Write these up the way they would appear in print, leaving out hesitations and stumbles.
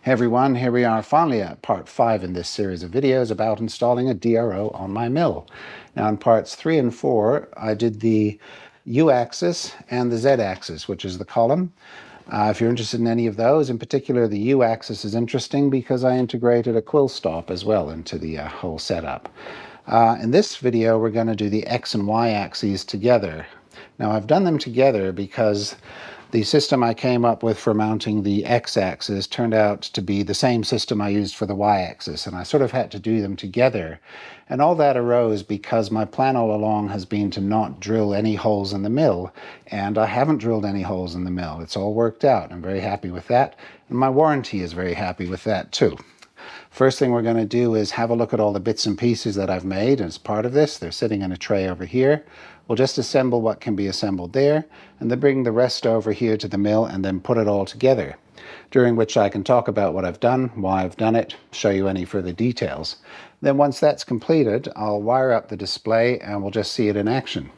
Hey everyone, here we are finally at part 5 in this series of videos about installing a DRO on my mill. Now in parts 3 and 4 I did the U-axis and the Z-axis, which is the column. If you're interested in any of those, in particular the U-axis is interesting because I integrated a quill stop as well into the whole setup. In this video we're going to do the X and Y axes together. Now I've done them together because the system I came up with for mounting the X-axis turned out to be the same system I used for the Y-axis, and I sort of had to do them together. And all that arose because my plan all along has been to not drill any holes in the mill, and I haven't drilled any holes in the mill. It's all worked out. I'm very happy with that, and my warranty is very happy with that too. First thing we're going to do is have a look at all the bits and pieces that I've made as part of this. They're sitting in a tray over here. We'll just assemble what can be assembled there, and then bring the rest over here to the mill and then put it all together, during which I can talk about what I've done, why I've done it, show you any further details. Then once that's completed, I'll wire up the display and we'll just see it in action.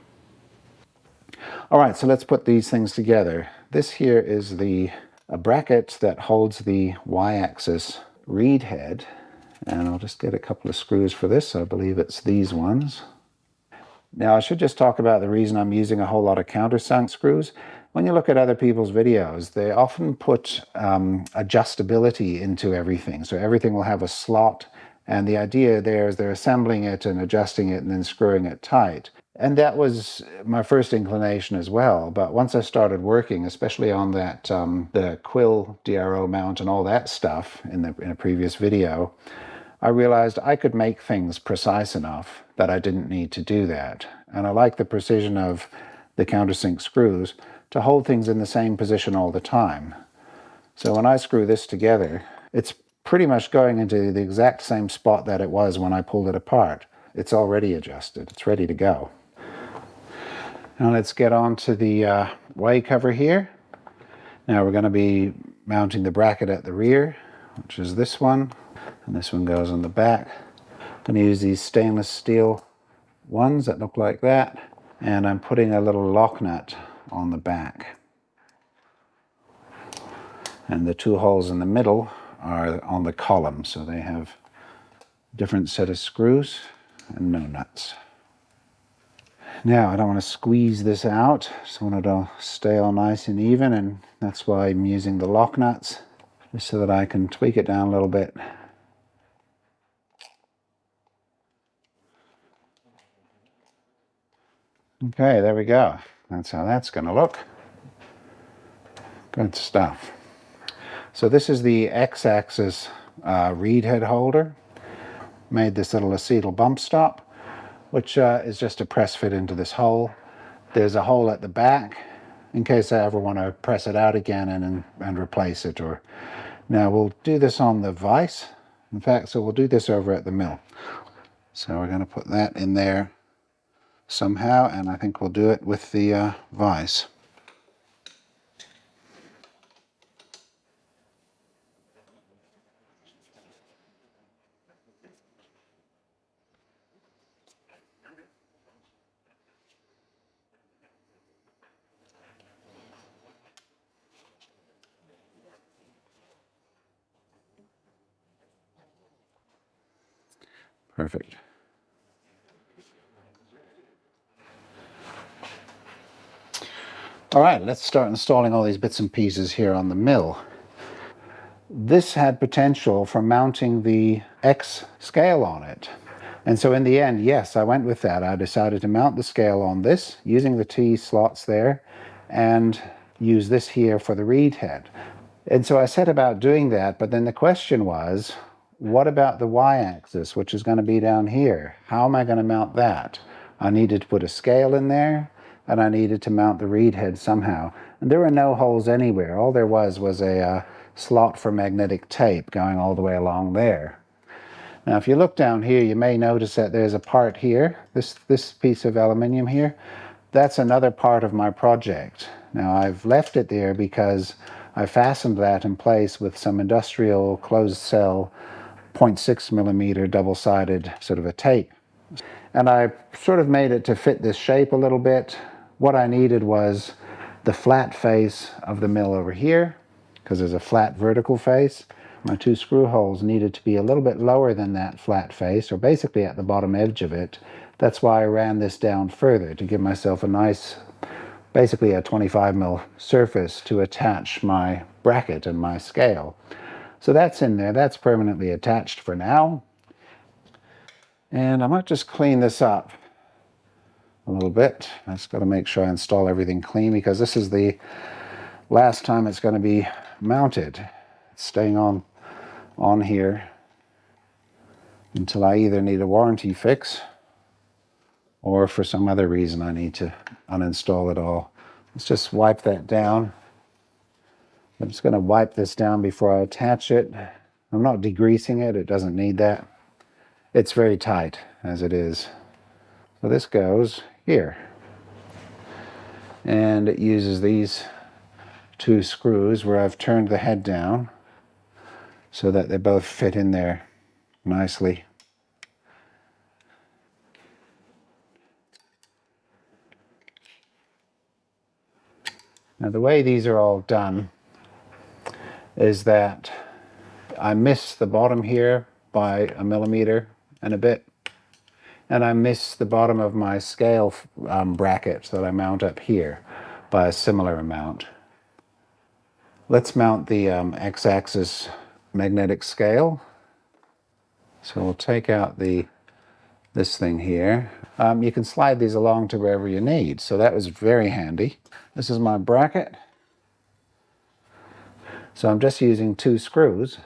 Alright, so let's put these things together. This here is a bracket that holds the Y-axis reed head, and I'll just get a couple of screws for this. I believe it's these ones. Now I should just talk about the reason I'm using a whole lot of countersunk screws. When you look at other people's videos, they often put adjustability into everything. So everything will have a slot, and the idea there is they're assembling it and adjusting it and then screwing it tight. And that was my first inclination as well. But once I started working, especially on that the quill DRO mount and all that stuff in a previous video, I realized I could make things precise enough that I didn't need to do that. And I like the precision of the countersink screws to hold things in the same position all the time. So when I screw this together, it's pretty much going into the exact same spot that it was when I pulled it apart. It's already adjusted. It's ready to go. Now let's get on to the way cover here. Now we're going to be mounting the bracket at the rear, which is this one. And this one goes on the back. I'm going to use these stainless steel ones that look like that. And I'm putting a little lock nut on the back. And the two holes in the middle are on the column, so they have a different set of screws and no nuts. Now I don't want to squeeze this out, just want it to stay all nice and even, and that's why I'm using the lock nuts, just so that I can tweak it down a little bit. Okay, there we go. That's how that's going to look. Good stuff. So this is the X-axis reed head holder. Made this little acetal bump stop, which is just a press fit into this hole. There's a hole at the back in case I ever want to press it out again and replace it. Now we'll do this on the vise. In fact, so we'll do this over at the mill. So we're going to put that in there somehow, and I think we'll do it with the vise. Perfect. All right, let's start installing all these bits and pieces here on the mill. This had potential for mounting the X scale on it. And so in the end, yes, I went with that. I decided to mount the scale on this, using the T slots there, and use this here for the reed head. And so I set about doing that, but then the question was, what about the Y-axis, which is going to be down here? How am I going to mount that? I needed to put a scale in there, and I needed to mount the reed head somehow. And there were no holes anywhere. All there was a slot for magnetic tape going all the way along there. Now if you look down here, you may notice that there's a part here, this piece of aluminium here. That's another part of my project. Now I've left it there because I fastened that in place with some industrial closed cell 0.6 millimeter double-sided sort of a tape. And I sort of made it to fit this shape a little bit. What I needed was the flat face of the mill over here, because there's a flat vertical face. my 2 screw holes needed to be a little bit lower than that flat face, or basically at the bottom edge of it. That's why I ran this down further, to give myself a nice, basically a 25mm surface to attach my bracket and my scale. So that's in there. That's permanently attached for now. And I might just clean this up a little bit. I just got to make sure I install everything clean, because this is the last time it's going to be mounted. It's staying on here until I either need a warranty fix or for some other reason I need to uninstall it all. Let's just wipe that down. I'm just going to wipe this down before I attach it. I'm not degreasing it. It doesn't need that. It's very tight as it is. So this goes here. And it uses these 2 screws where I've turned the head down so that they both fit in there nicely. Now the way these are all done is that I miss the bottom here by 1 millimeter and a bit, and I miss the bottom of my scale bracket that I mount up here by a similar amount. Let's mount the x-axis magnetic scale. So we'll take out this thing here. You can slide these along to wherever you need, so that was very handy. This is my bracket. So I'm just using 2 screws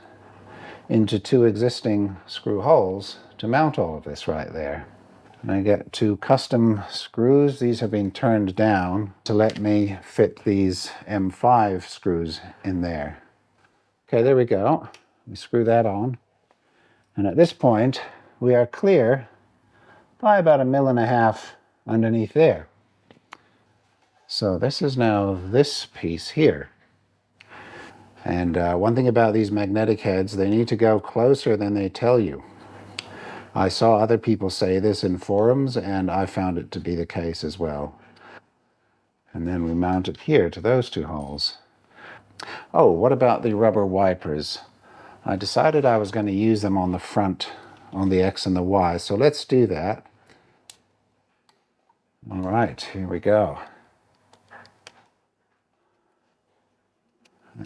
into 2 existing screw holes to mount all of this right there. And I get 2 custom screws. These have been turned down to let me fit these M5 screws in there. Okay, there we go. We screw that on. And at this point, we are clear by about 1.5 mils underneath there. So this is now this piece here. And one thing about these magnetic heads, they need to go closer than they tell you. I saw other people say this in forums, and I found it to be the case as well. And then we mount it here to those 2 holes. Oh, what about the rubber wipers? I decided I was going to use them on the front, on the X and the Y, so let's do that. All right, here we go.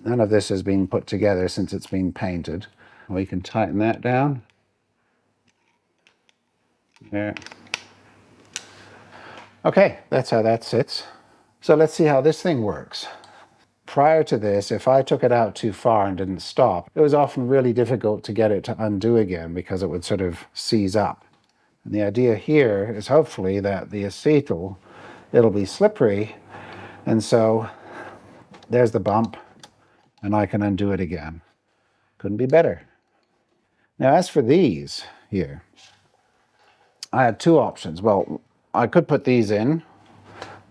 None of this has been put together since it's been painted. We can tighten that down. There. Okay, that's how that sits. So let's see how this thing works. Prior to this, if I took it out too far and didn't stop, it was often really difficult to get it to undo again because it would sort of seize up. And the idea here is hopefully that the acetal, it'll be slippery, and so there's the bump, and I can undo it again. Couldn't be better. Now as for these here, I had 2 options. Well, I could put these in,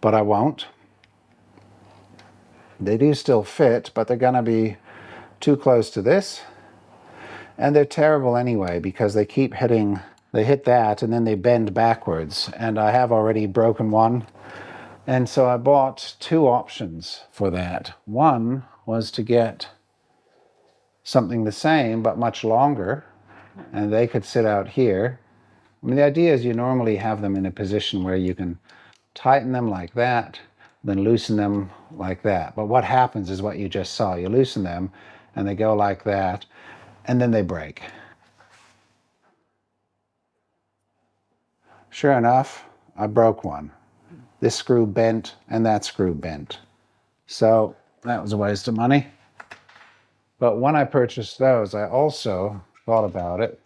but I won't. They do still fit, but they're going to be too close to this. And they're terrible anyway, because they keep hitting, they hit that and then they bend backwards. And I have already broken one. And so I bought 2 options for that. One was to get something the same, but much longer, and they could sit out here. I mean, the idea is you normally have them in a position where you can tighten them like that, then loosen them like that. But what happens is what you just saw. You loosen them, and they go like that, and then they break. Sure enough, I broke one. This screw bent, and that screw bent. So that was a waste of money. But when I purchased those, I also thought about it,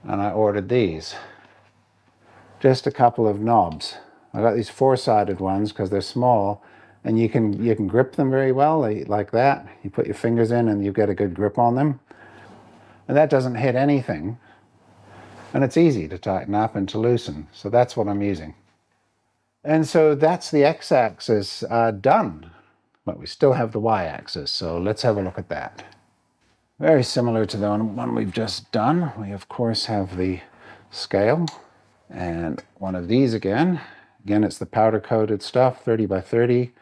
and I ordered these. Just a couple of knobs. I got these 4-sided ones because they're small, and you can grip them very well, like that. You put your fingers in and you get a good grip on them. And that doesn't hit anything. And it's easy to tighten up and to loosen. So that's what I'm using. And so that's the x-axis done. But we still have the y-axis, so let's have a look at that. Very similar to the one we've just done. We of course have the scale and one of these again. Again, it's the powder coated stuff, 30 by 30,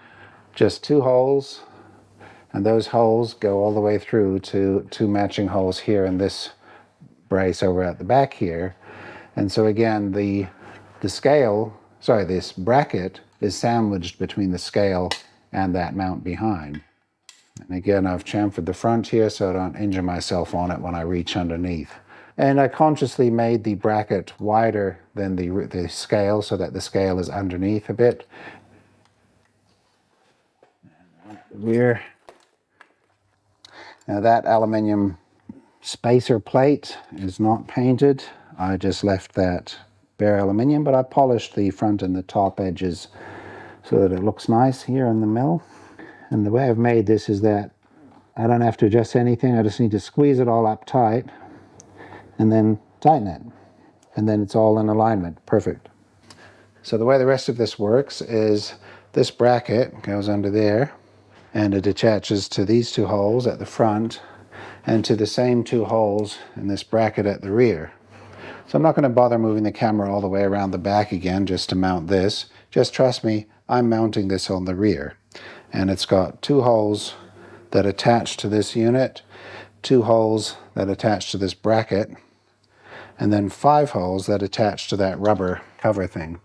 just 2 holes. And those holes go all the way through to two matching holes here in this brace over at the back here. And so again, this bracket is sandwiched between the scale and that mount behind. And again, I've chamfered the front here so I don't injure myself on it when I reach underneath. And I consciously made the bracket wider than the scale so that the scale is underneath a bit. Rear. Now that aluminium spacer plate is not painted. I just left that bare aluminium, but I polished the front and the top edges so that it looks nice here in the mill. And the way I've made this is that I don't have to adjust anything. I just need to squeeze it all up tight and then tighten it. And then it's all in alignment. Perfect. So the way the rest of this works is this bracket goes under there and it attaches to these two holes at the front and to the same two holes in this bracket at the rear. So I'm not going to bother moving the camera all the way around the back again just to mount this. Just trust me, I'm mounting this on the rear. And it's got two holes that attach to this unit, two holes that attach to this bracket, and then 5 holes that attach to that rubber cover thing.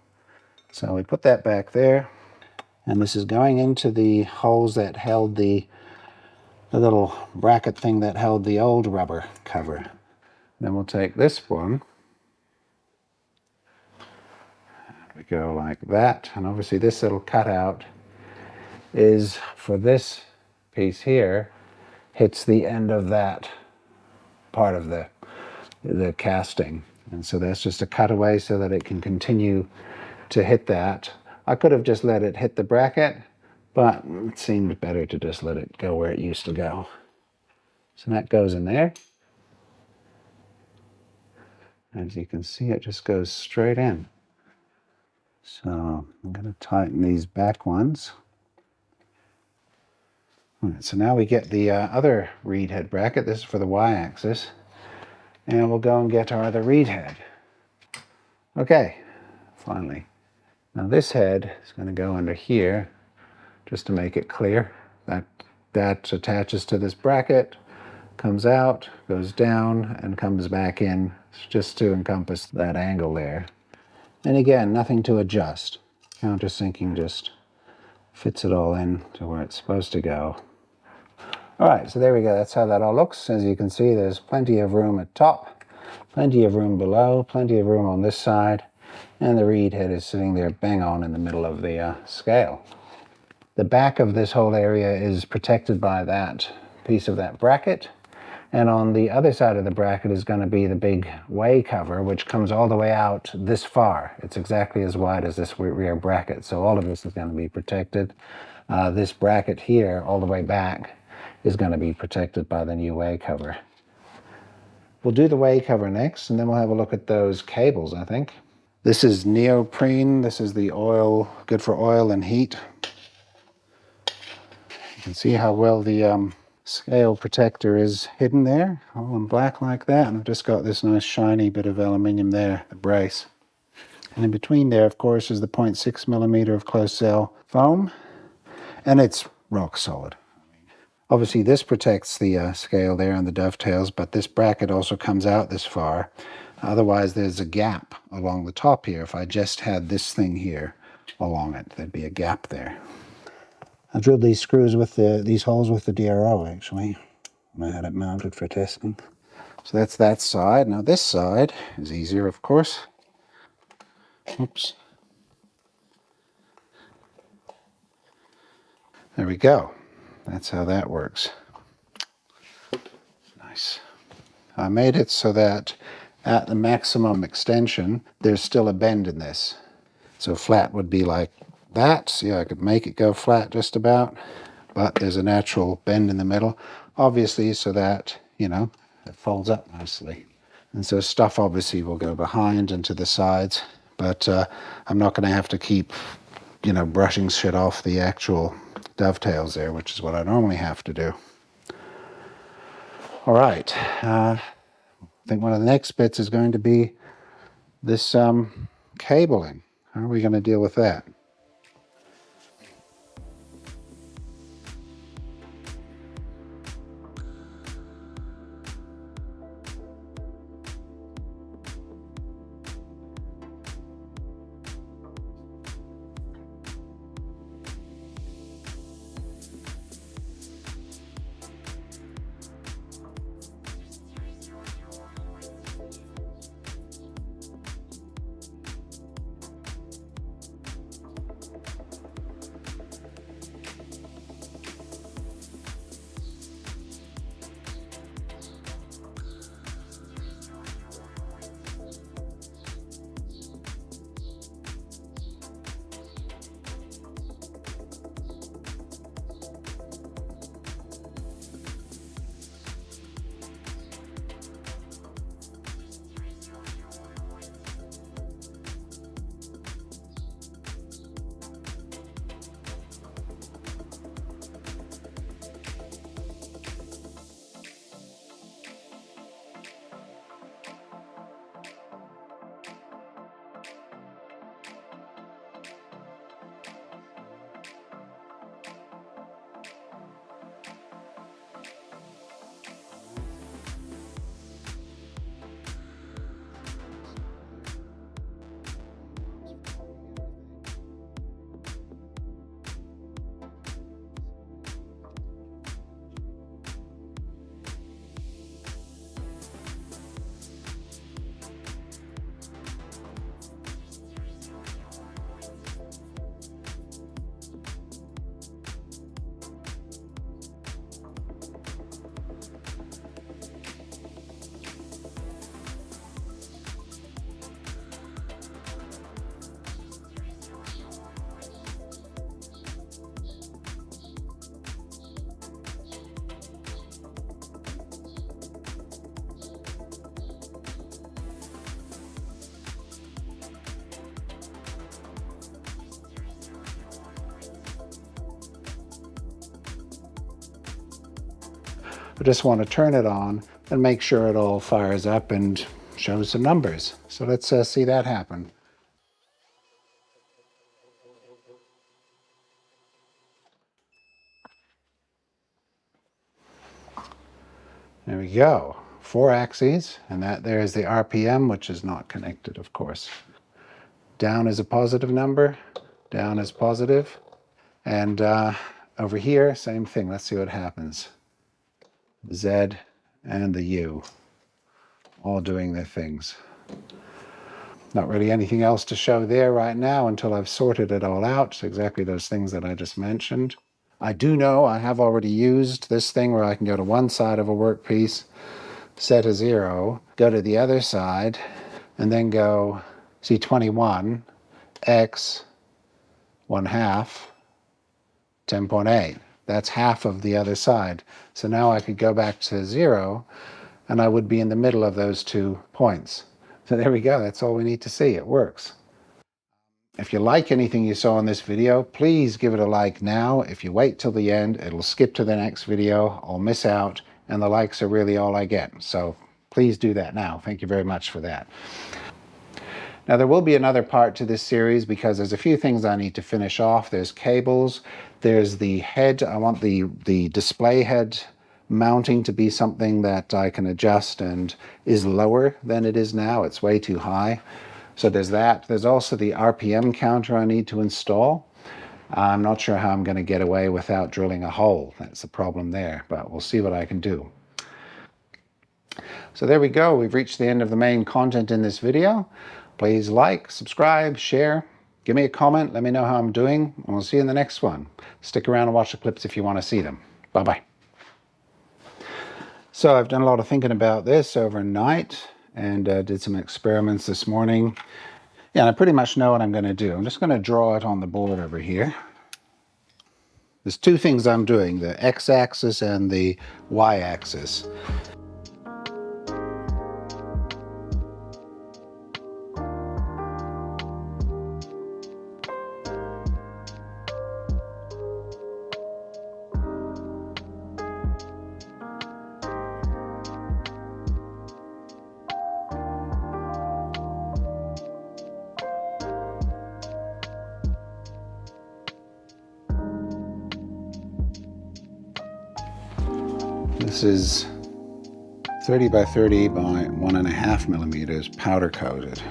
So we put that back there, and this is going into the holes that held the little bracket thing that held the old rubber cover. Then we'll take this one. We go like that, and obviously this little cutout is for this piece here, hits the end of that part of the casting. And so that's just a cutaway so that it can continue to hit that. I could have just let it hit the bracket, but it seemed better to just let it go where it used to go. So that goes in there. As you can see, it just goes straight in. So I'm going to tighten these back ones. All right, so now we get the other reed head bracket. This is for the y-axis. And we'll go and get our other reed head. Okay, finally. Now this head is going to go under here, just to make it clear. That attaches to this bracket, comes out, goes down, and comes back in, just to encompass that angle there. And again, nothing to adjust. Countersinking just fits it all in to where it's supposed to go. All right, so there we go. That's how that all looks. As you can see, there's plenty of room at top, plenty of room below, plenty of room on this side, and the reed head is sitting there bang on in the middle of the scale. The back of this whole area is protected by that piece of that bracket, and on the other side of the bracket is going to be the big way cover, which comes all the way out this far. It's exactly as wide as this rear bracket, so all of this is going to be protected. This bracket here, all the way back, is going to be protected by the new way cover. We'll do the way cover next, and then we'll have a look at those cables, I think. This is neoprene. This is the oil, good for oil and heat. You can see how well the scale protector is hidden there, all in black like that. And I've just got this nice shiny bit of aluminium there, the brace. And in between there, of course, is the 0.6 millimeter of closed cell foam, and it's rock solid. Obviously, this protects the scale there and the dovetails, but this bracket also comes out this far. Otherwise, there's a gap along the top here. If I just had this thing here along it, there'd be a gap there. I drilled these screws with these holes with the DRO, actually, when I had it mounted for testing. So that's that side. Now this side is easier, of course. Oops. There we go. That's how that works. Nice. I made it so that at the maximum extension, there's still a bend in this. So flat would be like that. See, I could make it go flat just about, but there's a natural bend in the middle, obviously, so that, you know, it folds up nicely. And so stuff obviously will go behind and to the sides, but I'm not going to have to keep, you know, brushing shit off the actual dovetails there, which is what I normally have to do. All right. I think one of the next bits is going to be this cabling. How are we going to deal with that? I just want to turn it on and make sure it all fires up and shows some numbers. So let's see that happen. There we go. 4 axes, and that there is the RPM, which is not connected, of course. Down is a positive number, down is positive, and over here, same thing. Let's see what happens. The Z and the U, all doing their things. Not really anything else to show there right now until I've sorted it all out, exactly those things that I just mentioned. I do know I have already used this thing where I can go to one side of a workpiece, set a 0, go to the other side, and then go C21, X, 1/2, 10.8. That's half of the other side. So now I could go back to 0, and I would be in the middle of those 2 points. So there we go. That's all we need to see. It works. If you like anything you saw in this video, please give it a like now. If you wait till the end, it'll skip to the next video. I'll miss out, and the likes are really all I get. So please do that now. Thank you very much for that. Now there will be another part to this series because there's a few things I need to finish off. There's cables, there's the head. I want the display head mounting to be something that I can adjust and is lower than it is now. It's way too high. So there's that. There's also the RPM counter I need to install. I'm not sure how I'm going to get away without drilling a hole. That's the problem there, but we'll see what I can do. So there we go. We've reached the end of the main content in this video. Please like, subscribe, share, give me a comment, let me know how I'm doing, and we'll see you in the next one. Stick around and watch the clips if you want to see them. Bye-bye. So I've done a lot of thinking about this overnight and did some experiments this morning. Yeah, and I pretty much know what I'm going to do. I'm just going to draw it on the board over here. There's 2 things I'm doing, the x-axis and the y-axis. This is 30 by 30 by 1.5 millimeters powder coated.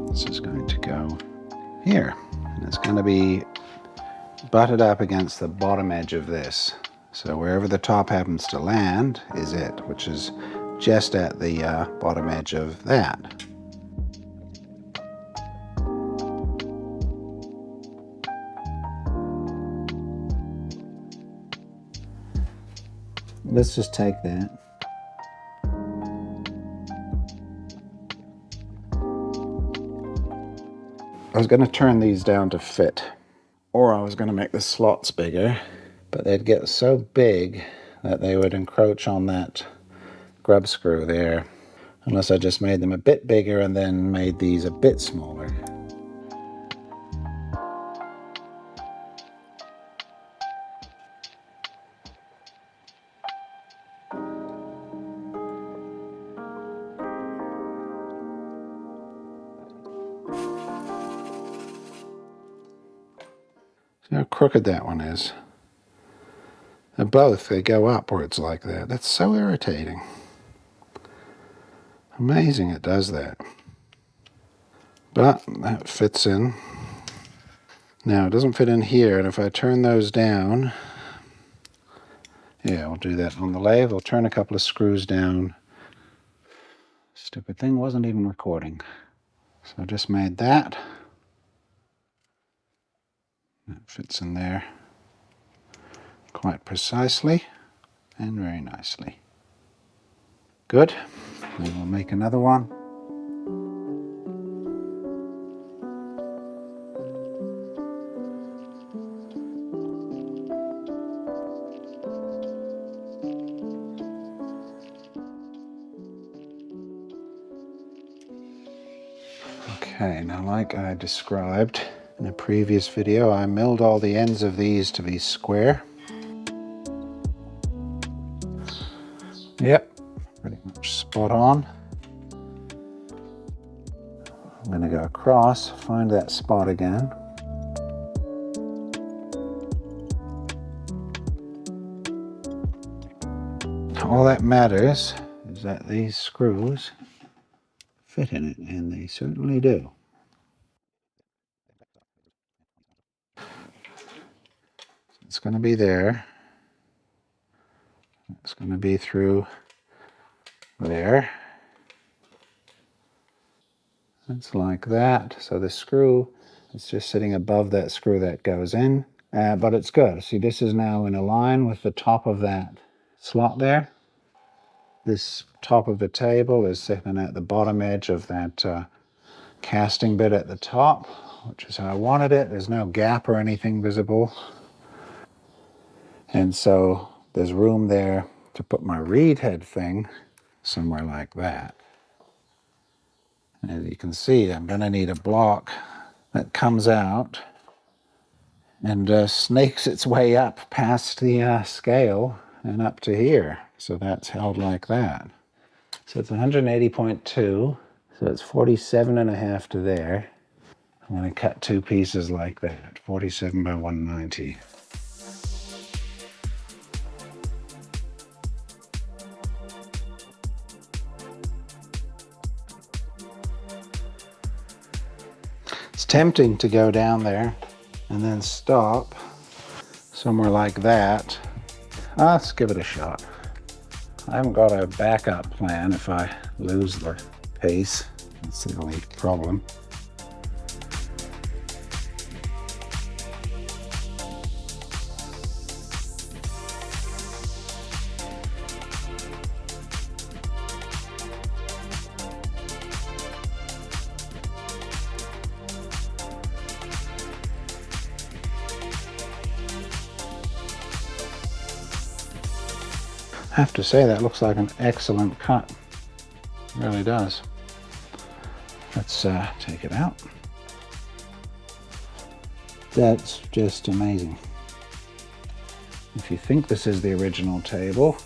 This is going to go here, and it's going to be butted up against the bottom edge of this. So wherever the top happens to land is it, which is just at the bottom edge of that. Let's just take that. I was going to turn these down to fit, or I was going to make the slots bigger, but they'd get so big that they would encroach on that grub screw there, unless I just made them a bit bigger and then made these a bit smaller. See how crooked that one is? And both, they go upwards like that. That's so irritating. Amazing it does that. But that fits in. Now it doesn't fit in here, and if I turn those down, yeah, we'll do that on the lathe. We'll turn a couple of screws down. Stupid thing wasn't even recording. So I just made that. That fits in there quite precisely and very nicely. Good. Then we'll make another one. Okay, now like I described, In a previous video, I milled all the ends of these to be square. Yep, pretty much spot on. I'm going to go across, find that spot again. All that matters is that these screws fit in it, and they certainly do. It's going to be there. It's going to be through there. It's like that. So the screw is just sitting above that screw that goes in. But it's good. See, this is now in a line with the top of that slot there. This top of the table is sitting at the bottom edge of that casting bit at the top, which is how I wanted it. There's no gap or anything visible. And so there's room there to put my reed head thing somewhere like that. And as you can see, I'm going to need a block that comes out and snakes its way up past the scale and up to here. So that's held like that. So it's 180.2, so it's 47.5 to there. I'm going to cut two pieces like that, 47 by 190. It's tempting to go down there and then stop somewhere like that. Let's give it a shot. I haven't got a backup plan if I lose the pace. That's the only problem. I have to say that looks like an excellent cut. It really does. Let's take it out. That's just amazing. If you think this is the original table,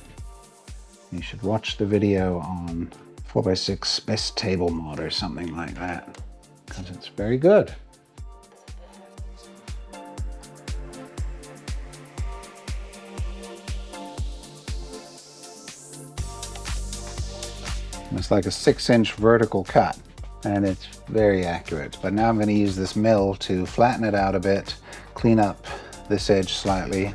you should watch the video on 4x6 best table mod or something like that, because it's very good. It's like a 6-inch vertical cut, and it's very accurate. But now I'm going to use this mill to flatten it out a bit, clean up this edge slightly.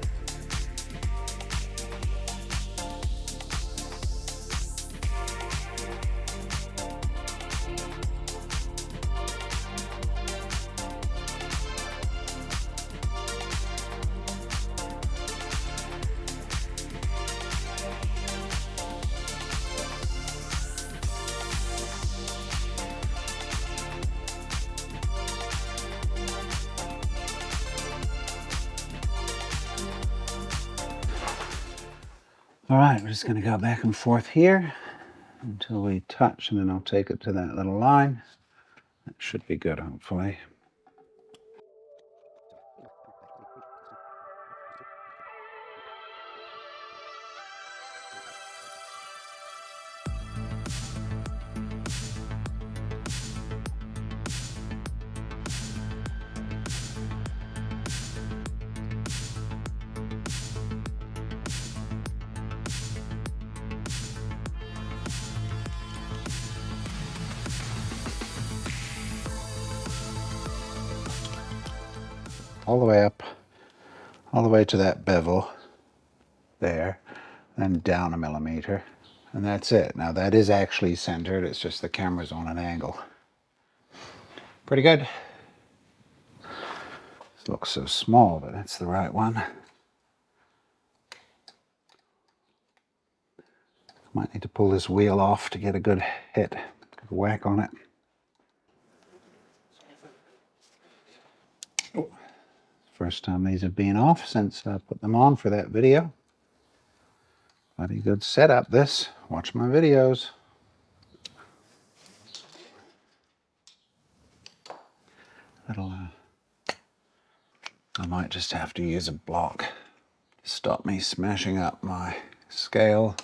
All right, we're just going to go back and forth here until we touch, and then I'll take it to that little line. That should be good, hopefully. All the way up, all the way to that bevel there, and down 1 millimeter, and that's it. Now that is actually centered, it's just the camera's on an angle. Pretty good. This looks so small, but that's the right one. Might need to pull this wheel off to get a good hit, good whack on it. Oh. First time these have been off since I put them on for that video. Bloody good setup this. Watch my videos. Little I might just have to use a block to stop me smashing up my scale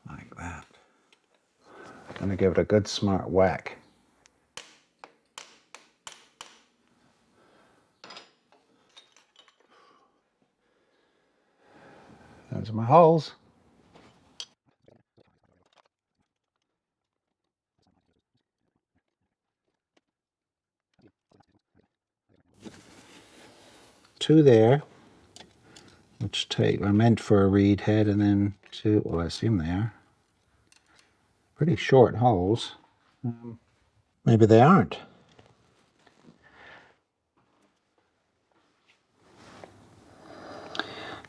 like that. I'm going to give it a good smart whack. Those are my holes. Two there, which are meant for a reed head, and then two, well, I assume they are pretty short holes. Maybe they aren't.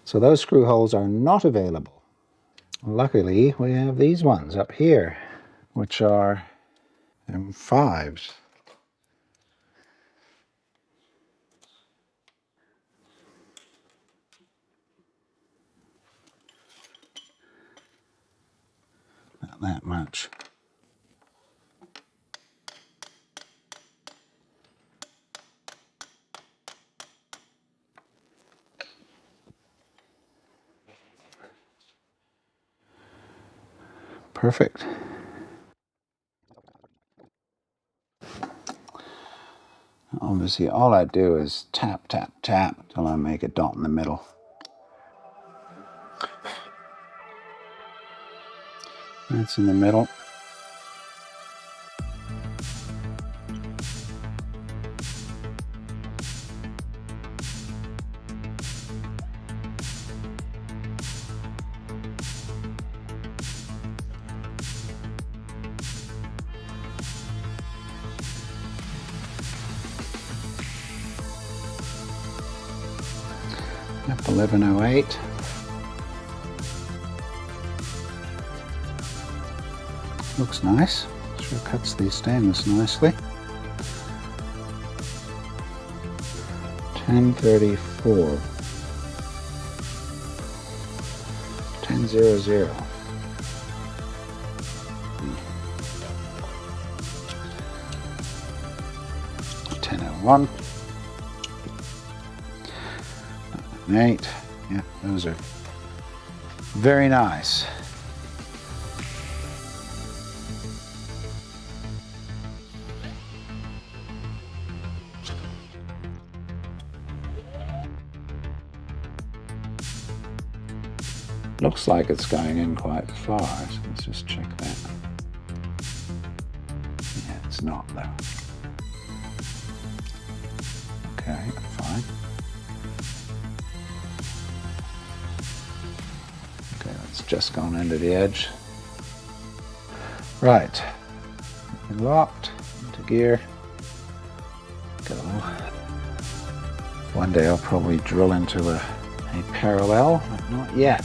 So those screw holes are not available. Luckily, we have these ones up here, which are M5s. Not that much. Perfect. Obviously, all I do is tap, tap, tap till I make a dot in the middle. That's in the middle. F1108. Looks nice. Sure cuts the stainless nicely. 1034. 1000. 1001. 8. Yeah, those are very nice. Looks like it's going in quite far, so let's just check that. Yeah, it's not though. Okay, fine. Okay, that's just gone into the edge. Right, locked into gear. Go. One day I'll probably drill into a parallel, but not yet.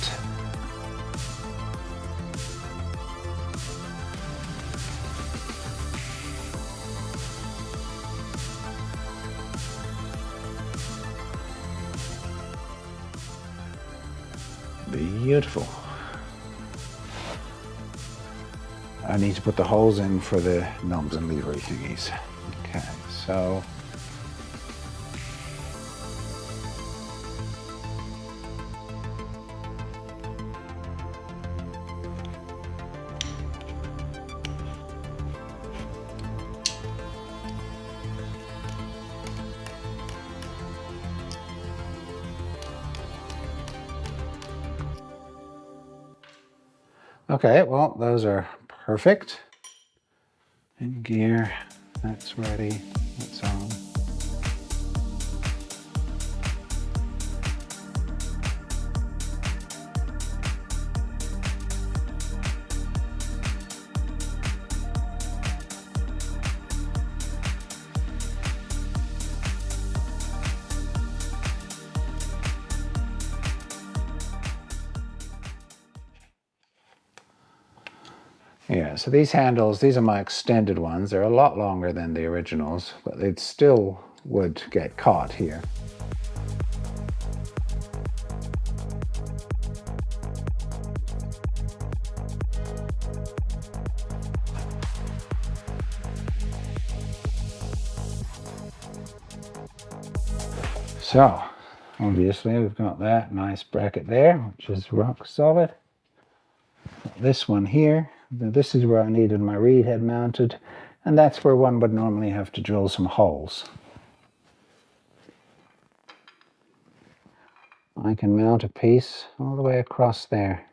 Beautiful. I need to put the holes in for the knobs and lever thingies. Okay, so okay, well, those are perfect. In gear, that's ready, that's on. Yeah, so these handles, these are my extended ones. They're a lot longer than the originals, but they still would get caught here. So, obviously we've got that nice bracket there, which is rock solid. This one here, this is where I needed my reed head mounted, and that's where one would normally have to drill some holes. I can mount a piece all the way across there.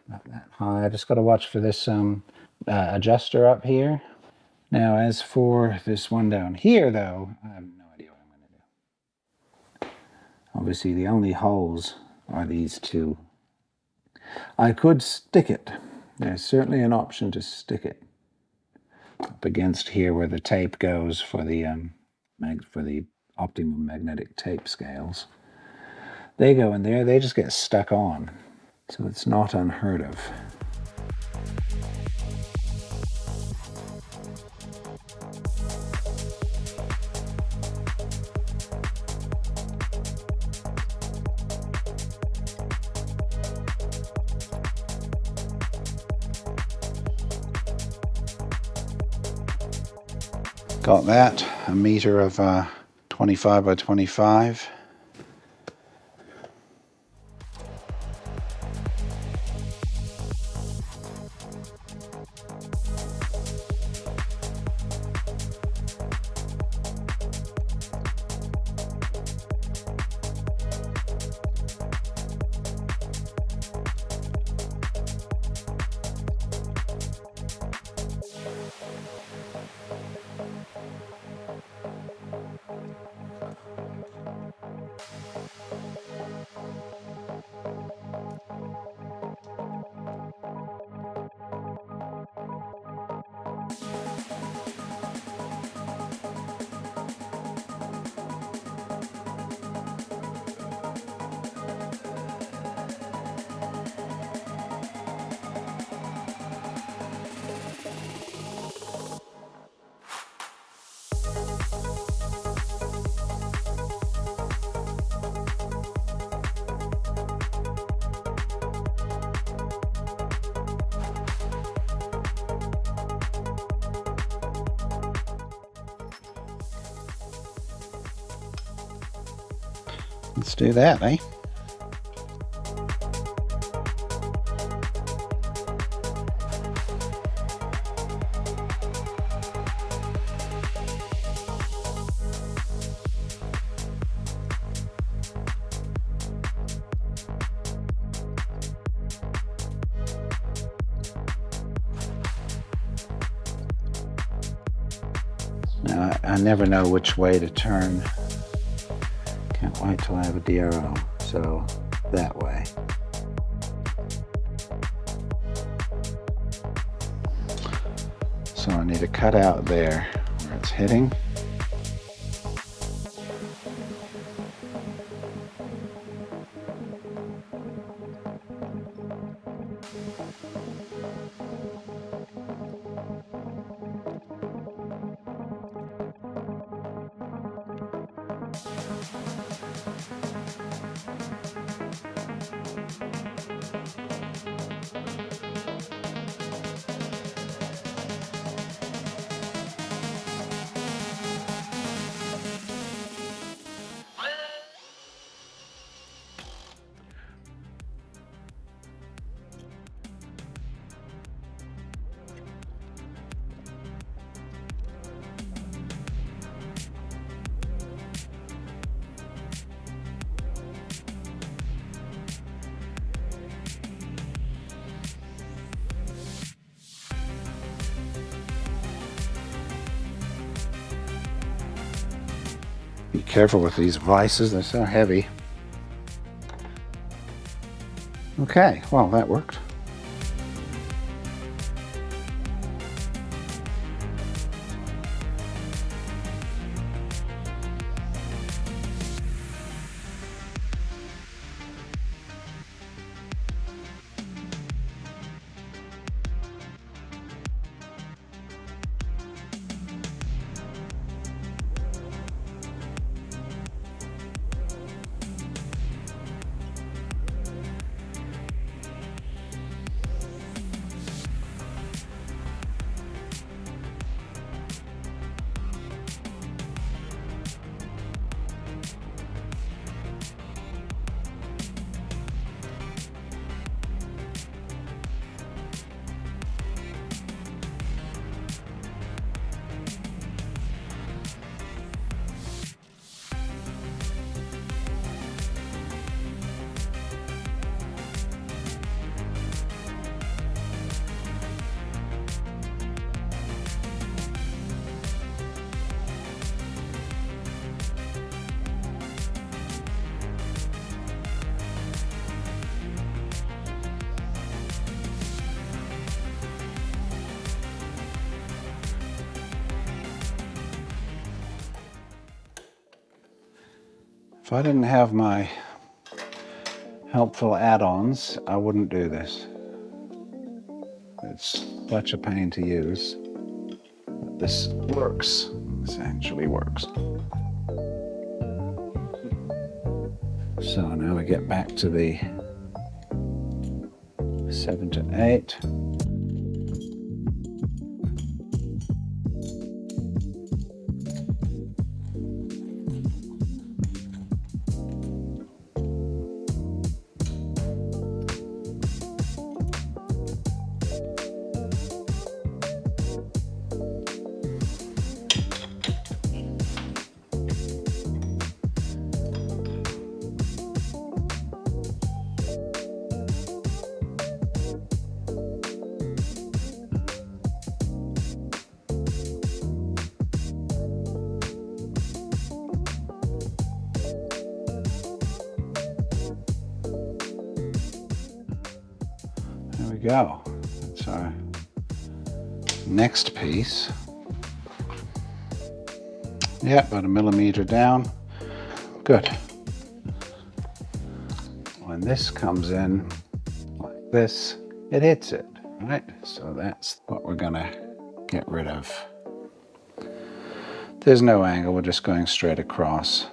Not that high. I just got to watch for this adjuster up here. Now, as for this one down here, though, I have no idea what I'm going to do. Obviously, the only holes are these two. I could stick it. There's certainly an option to stick it up against here where the tape goes for the optimum magnetic tape scales. They go in there, they just get stuck on. So it's not unheard of. Got that, a meter of 25 by 25. Let's do that, eh? Now, I never know which way to turn. Can't wait till I have a DRO. So, that way. So I need to cut out there where it's hitting. Be careful with these vices, they're so heavy. Okay, well, that worked. If I didn't have my helpful add-ons, I wouldn't do this. It's such a pain to use. But this works. This actually works. So now we get back to the 7 to 8. There we go. That's our next piece. Yeah, about 1 millimeter down. Good. When this comes in like this, it hits it, right? So that's what we're gonna get rid of. There's no angle, we're just going straight across.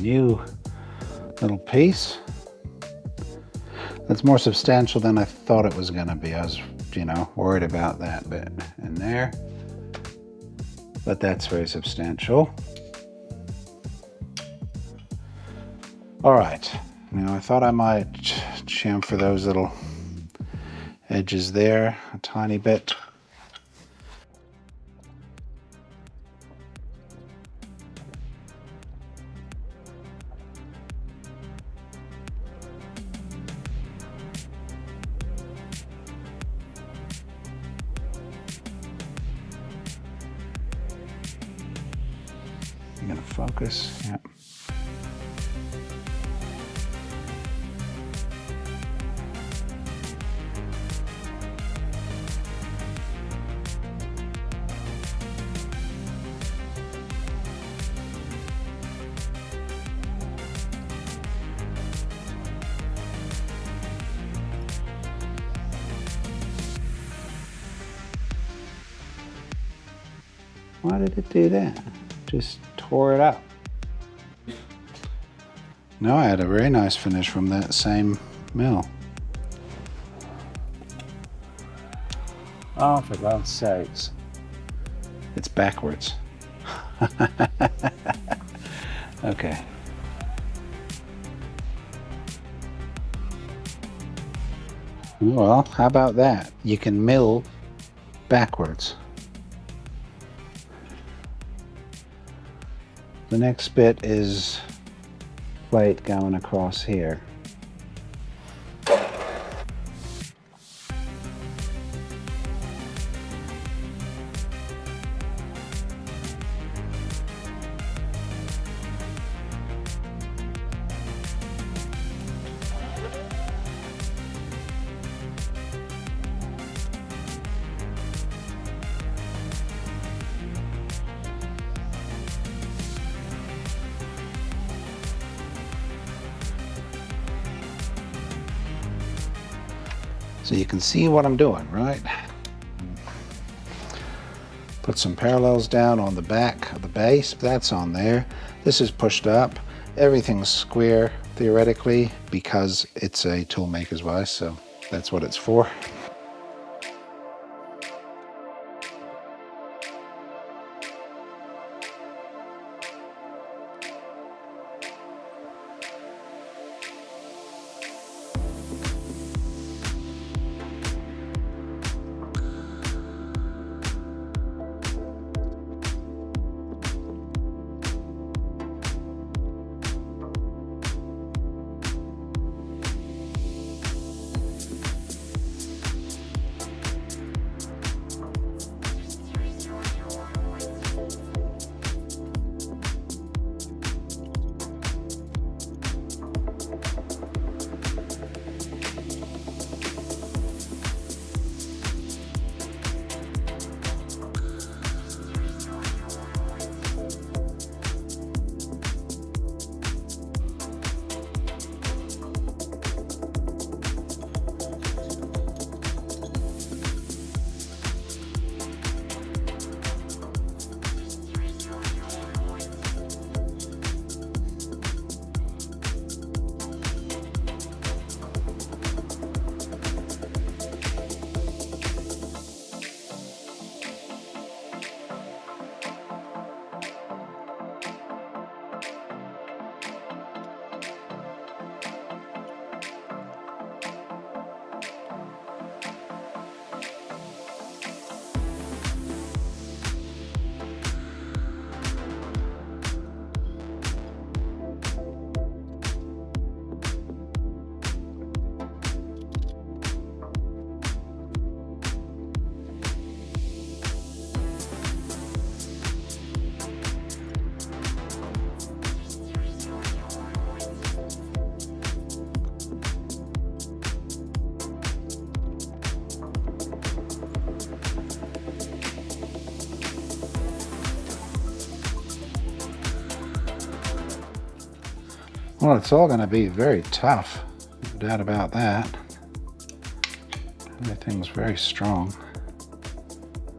New little piece. That's more substantial than I thought it was going to be. I was, worried about that bit in there. But that's very substantial. All right. Now I thought I might chamfer those little edges there a tiny bit. I'm gonna focus, yeah. Why did it do that? Just tore it up. No, I had a very nice finish from that same mill. Oh, for God's sakes. It's backwards. Okay. Well, how about that? You can mill backwards. The next bit is plate going across here. So you can see what I'm doing, right? Put some parallels down on the back of the base. That's on there. This is pushed up. Everything's square, theoretically, because it's a toolmaker's vise, so that's what it's for. Well, it's all going to be very tough, no doubt about that. Everything's very strong.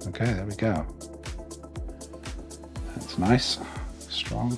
Okay, there we go. That's nice, strong.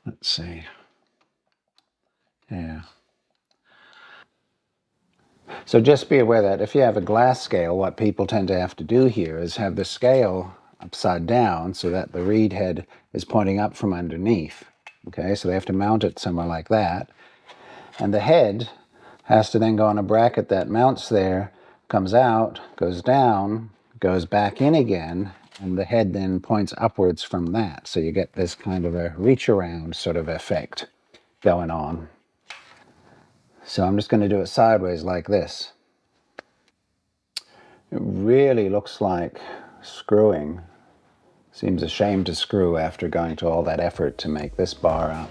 Let's see. Yeah. So just be aware that if you have a glass scale, what people tend to have to do here is have the scale upside down so that the reed head is pointing up from underneath. Okay, so they have to mount it somewhere like that. And the head has to then go on a bracket that mounts there, comes out, goes down, goes back in again, and the head then points upwards from that. So you get this kind of a reach around sort of effect going on. So I'm just going to do it sideways like this. It really looks like screwing. Seems a shame to screw after going to all that effort to make this bar up.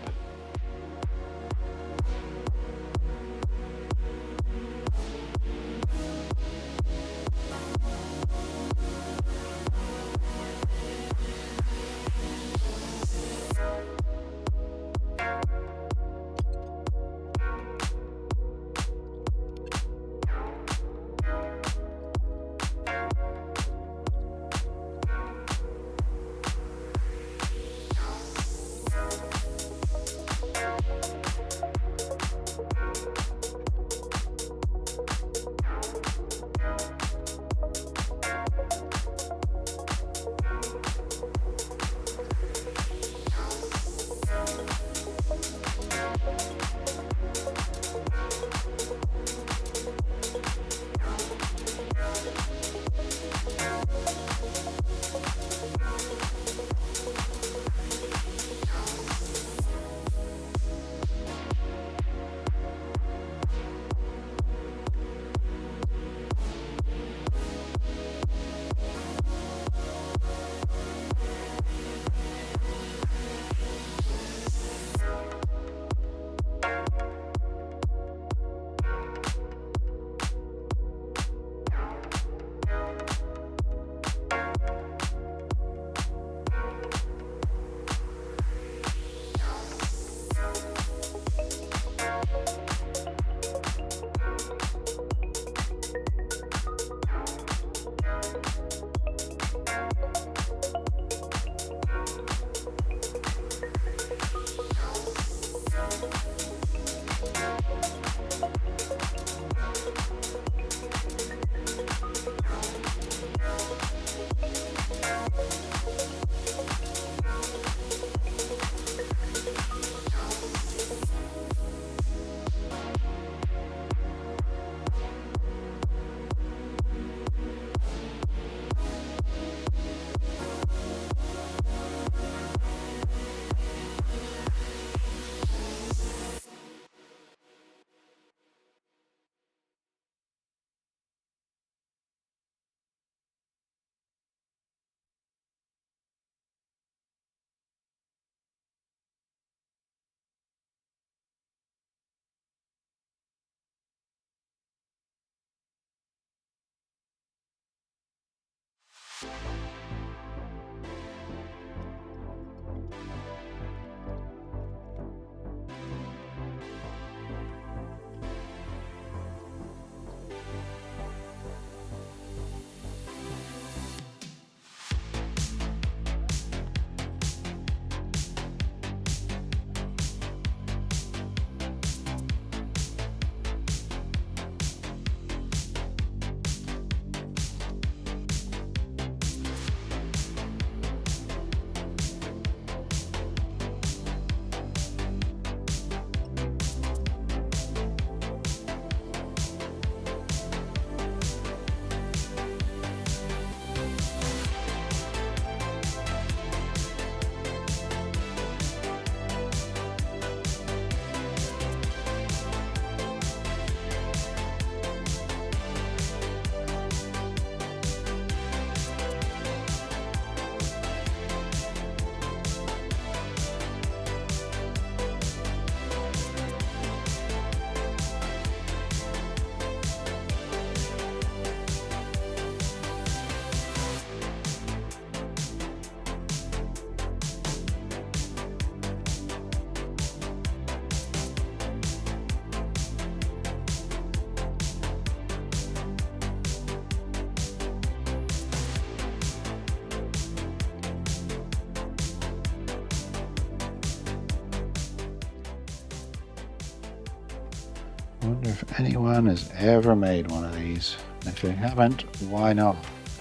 I wonder if anyone has ever made one of these. If they haven't, why not?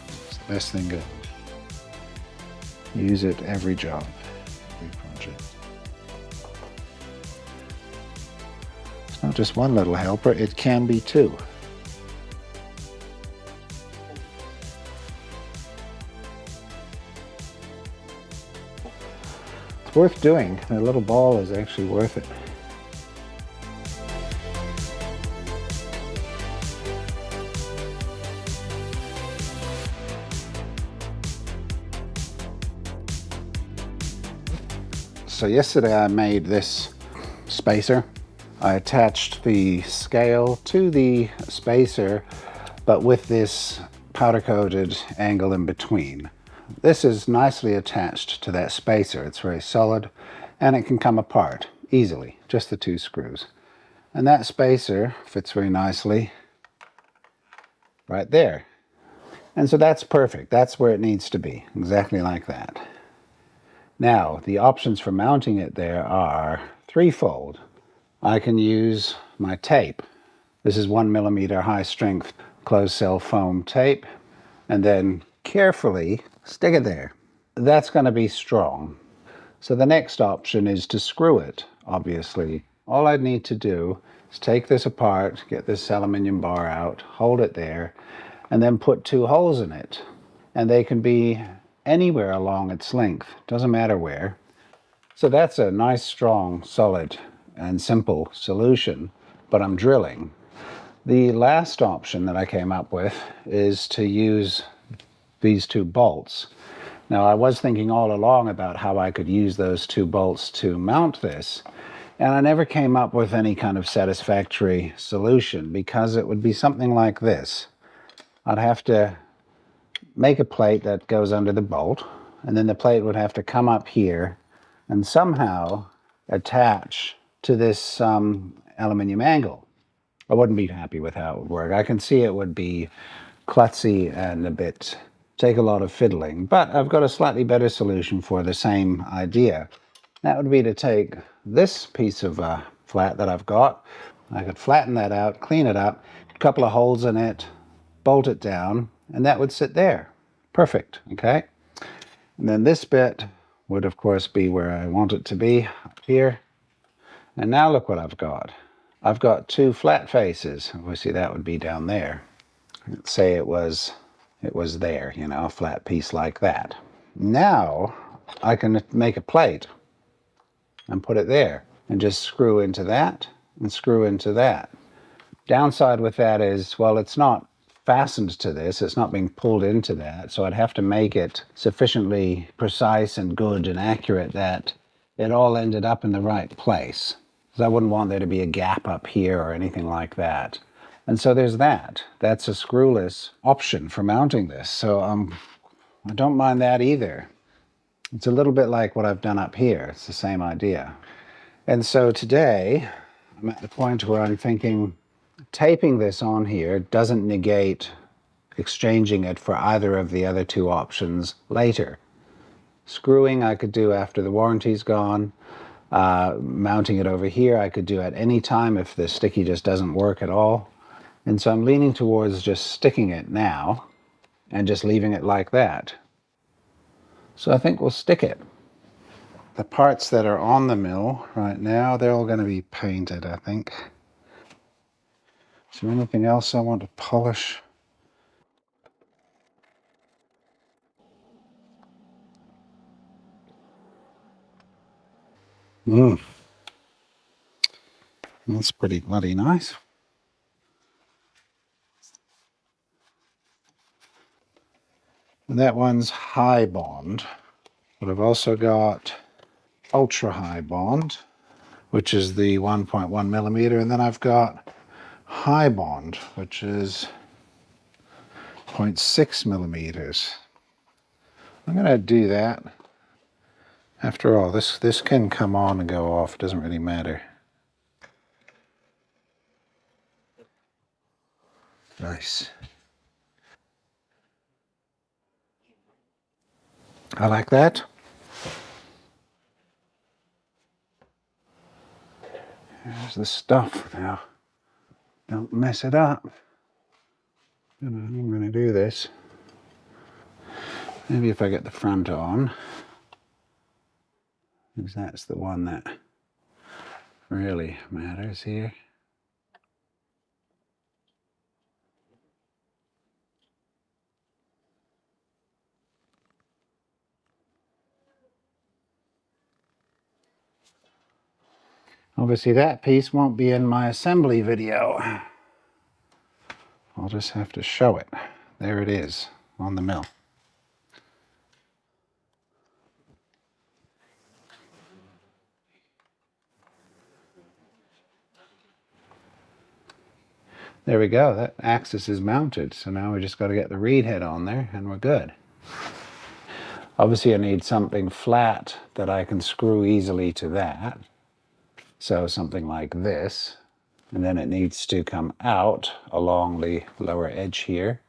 It's the best thing going. Use it every job, every project. It's not just one little helper, it can be two. It's worth doing. A little ball is actually worth it. So yesterday I made this spacer. I attached the scale to the spacer, but with this powder-coated angle in between. This is nicely attached to that spacer. It's very solid, and it can come apart easily, just the two screws. And that spacer fits very nicely right there. And so that's perfect. That's where it needs to be, exactly like that. Now, the options for mounting it there are threefold. I can use my tape. This is 1mm high strength closed cell foam tape, and then carefully stick it there. That's going to be strong. So the next option is to screw it, obviously. All I'd need to do is take this apart, get this aluminium bar out, hold it there, and then put two holes in it. And they can be anywhere along its length, doesn't matter where. So that's a nice, strong, solid, and simple solution, but I'm drilling. The last option that I came up with is to use these two bolts. Now, I was thinking all along about how I could use those two bolts to mount this, and I never came up with any kind of satisfactory solution because it would be something like this. I'd have to make a plate that goes under the bolt, and then the plate would have to come up here and somehow attach to this aluminium angle. I wouldn't be happy with how it would work. I can see it would be klutzy and take a lot of fiddling, but I've got a slightly better solution for the same idea. That would be to take this piece of flat that I've got. I could flatten that out, clean it up, a couple of holes in it, bolt it down, and that would sit there. Perfect, okay? And then this bit would, of course, be where I want it to be, up here. And now look what I've got. I've got two flat faces. Obviously, that would be down there. Let's say it was there, you know, a flat piece like that. Now, I can make a plate and put it there and just screw into that and screw into that. Downside with that is, well, it's not fastened to this, it's not being pulled into that, so I'd have to make it sufficiently precise and good and accurate that it all ended up in the right place. Because I wouldn't want there to be a gap up here or anything like that. And so there's that. That's a screwless option for mounting this. So I don't mind that either. It's a little bit like what I've done up here. It's the same idea. And so today, I'm at the point where I'm thinking, taping this on here doesn't negate exchanging it for either of the other two options later. Screwing I could do after the warranty's gone. Mounting it over here I could do at any time if the sticky just doesn't work at all. And so I'm leaning towards just sticking it now and just leaving it like that. So I think we'll stick it. The parts that are on the mill right now, they're all going to be painted, I think. Is there anything else I want to polish? That's pretty bloody nice. And that one's high bond, but I've also got ultra high bond, which is the 1.1 millimeter, and then I've got high bond, which is 0.6 millimeters. I'm going to do that. After all, this can come on and go off. It doesn't really matter. Nice. I like that. Here's the stuff now. Don't mess it up. I'm going to do this. Maybe if I get the front on, because that's the one that really matters here. Obviously that piece won't be in my assembly video. I'll just have to show it. There it is on the mill. There we go, that axis is mounted. So now we just got to get the reed head on there and we're good. Obviously I need something flat that I can screw easily to that. So something like this. And then it needs to come out along the lower edge here.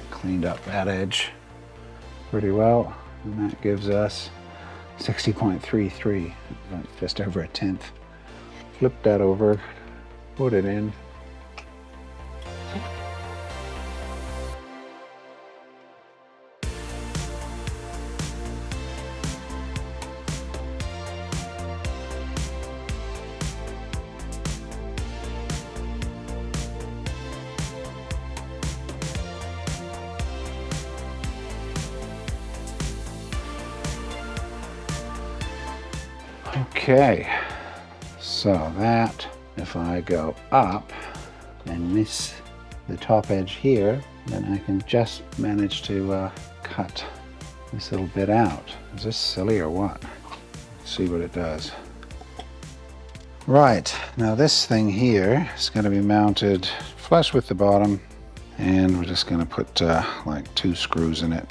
Cleaned up that edge pretty well, and that gives us 60.33, just over a tenth. Flip that over, put it in. Okay, so that, if I go up and miss the top edge here, then I can just manage to cut this little bit out. Is this silly or what? Let's see what it does. Right, now this thing here is going to be mounted flush with the bottom, and we're just going to put like 2 screws in it.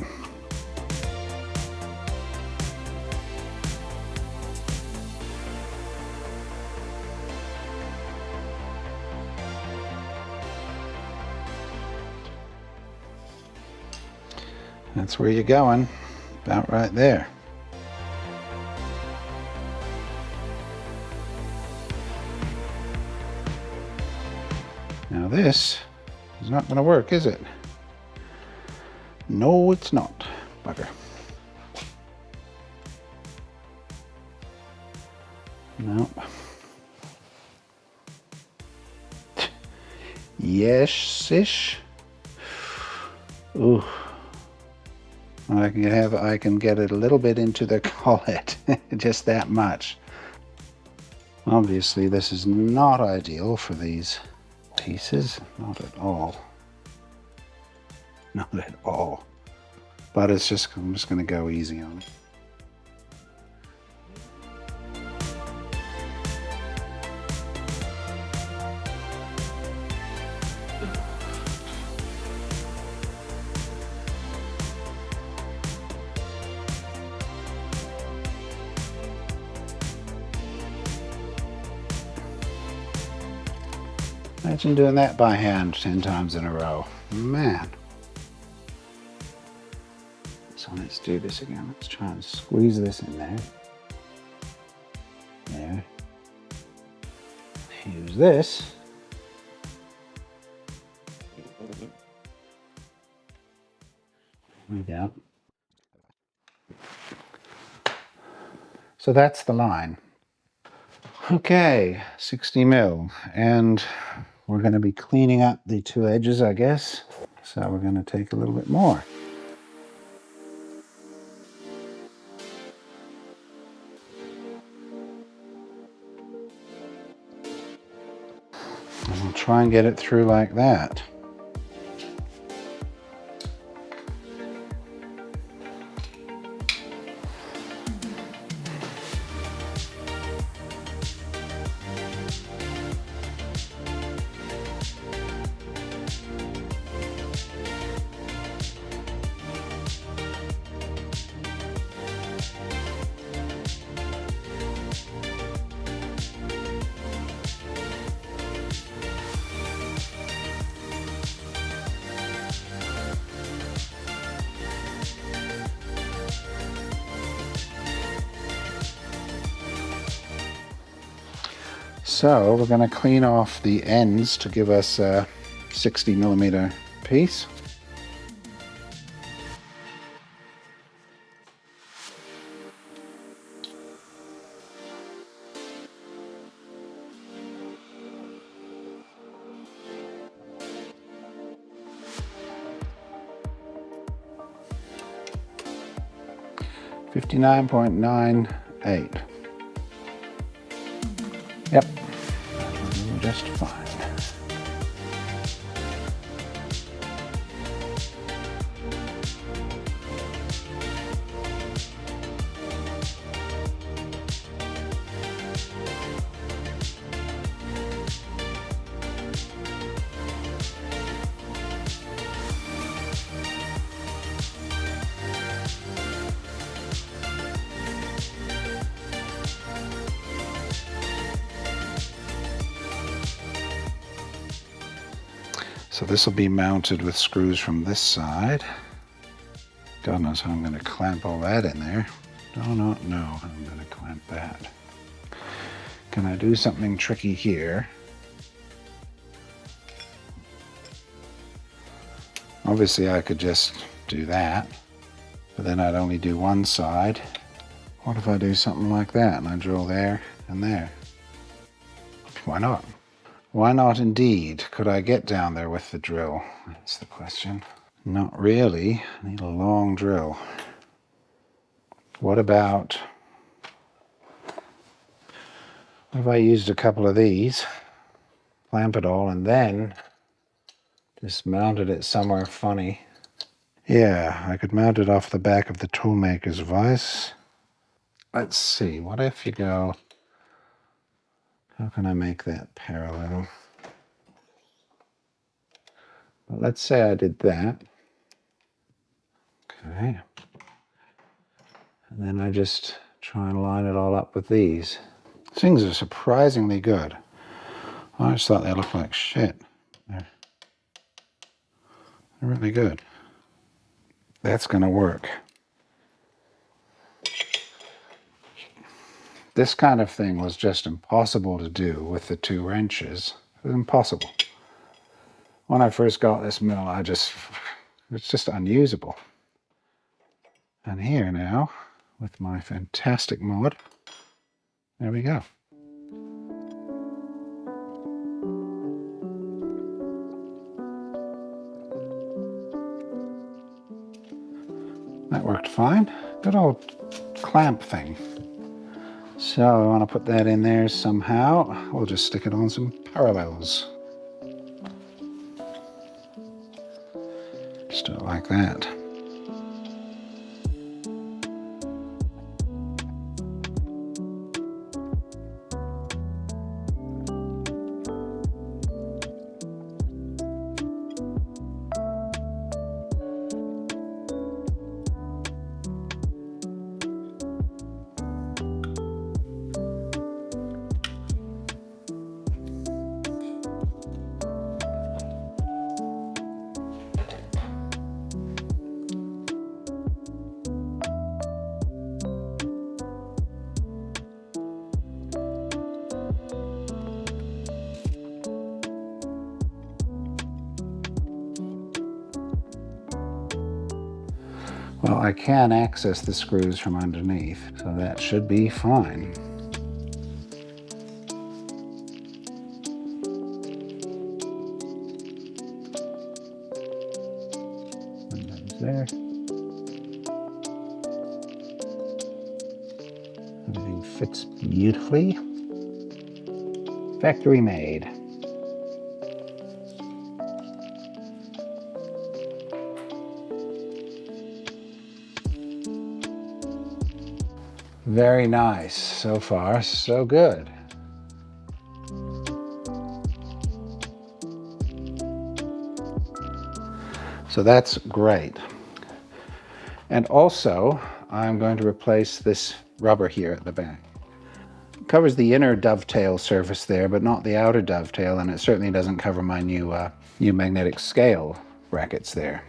That's where you're going, about right there. Now this is not going to work, is it? No, it's not, bugger. Nope. Yes-ish. Ooh. I can get it a little bit into the collet, just that much. Obviously this is not ideal for these pieces, not at all. Not at all. But it's just, I'm just going to go easy on it. Imagine doing that by hand 10 times in a row. Man. So let's do this again. Let's try and squeeze this in there. There. Use this. There we go. So that's the line. Okay, 60 mil, and we're going to be cleaning up the 2 edges, I guess. So we're going to take a little bit more. And we'll try and get it through like that. So we're going to clean off the ends to give us a 60mm piece. $59.98. Yep, that'll do just fine. So this will be mounted with screws from this side. God knows how I'm going to clamp all that in there. Do not know how I'm going to clamp that. Can I do something tricky here? Obviously I could just do that, but then I'd only do one side. What if I do something like that and I drill there and there? Why not? Why not indeed? Could I get down there with the drill? That's the question. Not really. I need a long drill. What if I used a couple of these, clamp it all, and then just mounted it somewhere funny? Yeah, I could mount it off the back of the toolmaker's vise. Let's see, what if you go, how can I make that parallel? Well, let's say I did that. Okay. And then I just try and line it all up with these. These things are surprisingly good. I just thought they looked like shit. They're really good. That's going to work. This kind of thing was just impossible to do with the 2 wrenches. It was impossible. When I first got this mill, it's just unusable. And here now, with my fantastic mod, there we go. That worked fine. Good old clamp thing. So I want to put that in there somehow. We'll just stick it on some parallels. Just do it like that. Well, I can access the screws from underneath, so that should be fine. And those there. Everything fits beautifully. Factory made. Very nice. So far, so good. So that's great. And also, I'm going to replace this rubber here at the back. It covers the inner dovetail surface there, but not the outer dovetail, and it certainly doesn't cover my new magnetic scale brackets there.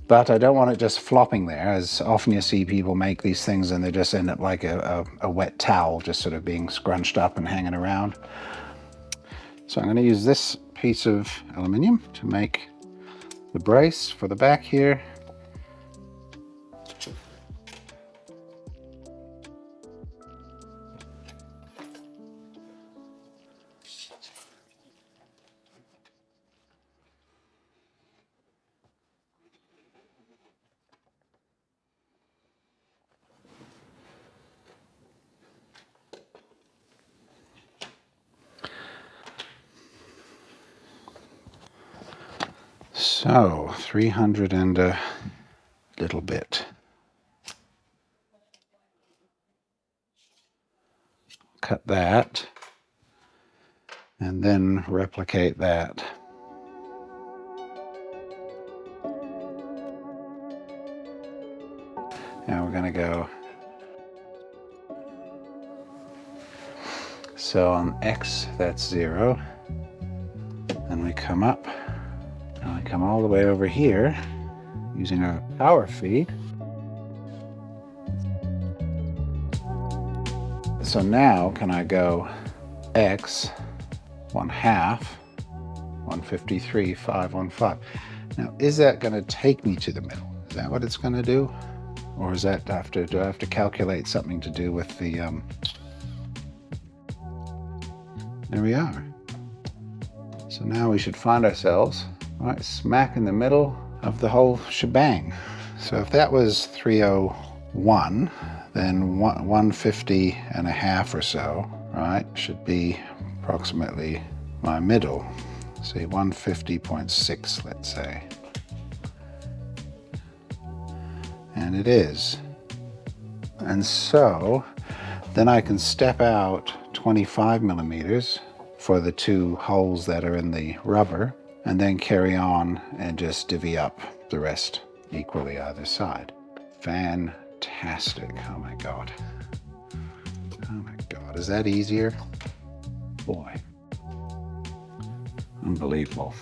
But I don't want it just flopping there, as often you see people make these things and they just end up like a wet towel, just sort of being scrunched up and hanging around. So I'm going to use this piece of aluminium to make the brace for the back here. So 300 and a little bit. Cut that and then replicate that. Now we're going to go, so on X that's 0, and we come up, and we come all the way over here using our power feed. So now can I go X 1/2, 153, 515. Now is that going to take me to the middle? Is that what it's going to do? Or is that do I have to calculate something to do with the, there we are. So now we should find ourselves right smack in the middle of the whole shebang. So if that was 301, then 150.5 or so, right, should be approximately my middle. Say 150.6, let's say. And it is. And so then I can step out 25 millimeters for the 2 holes that are in the rubber, and then carry on and just divvy up the rest equally either side. Fantastic. Oh my God. Oh my God. Is that easier? Boy. Unbelievable.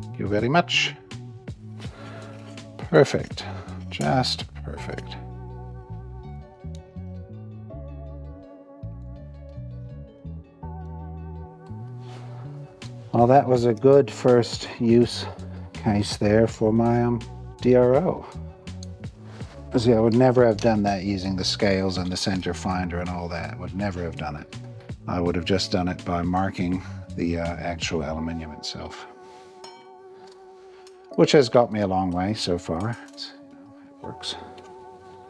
Thank you very much. Perfect. Just perfect. Well, that was a good first use case there for my DRO. See, I would never have done that using the scales and the center finder and all that. Would never have done it. I would have just done it by marking the actual aluminium itself, which has got me a long way so far. It works.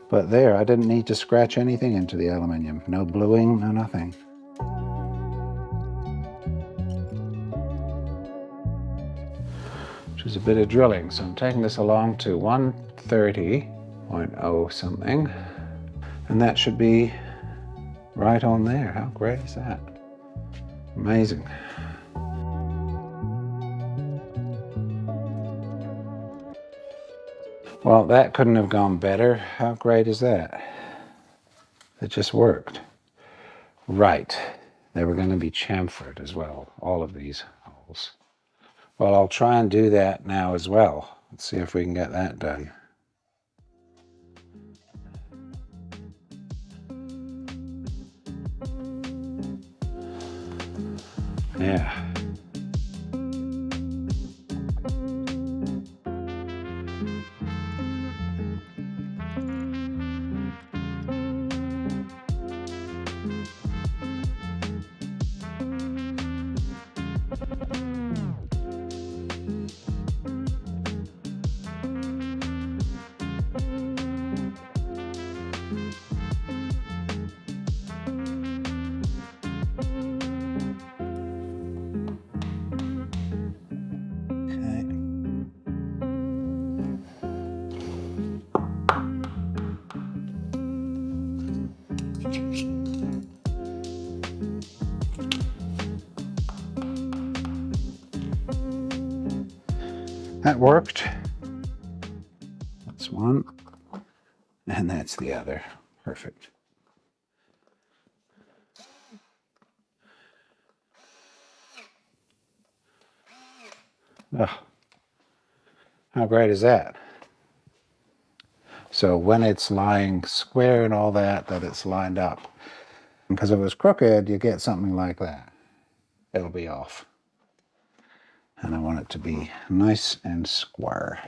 But there, I didn't need to scratch anything into the aluminium. No bluing, no nothing. Which is a bit of drilling. So I'm taking this along to 130.0 something. And that should be right on there. How great is that? Amazing. Well, that couldn't have gone better. How great is that? It just worked. Right. They were going to be chamfered as well, all of these holes. Well, I'll try and do that now as well. Let's see if we can get that done. Yeah. That worked. That's one, and that's the other. Perfect. Ugh, how great is that? So when it's lying square and all that, it's lined up. Because if it was crooked, you get something like that. It'll be off. And I want it to be nice and square.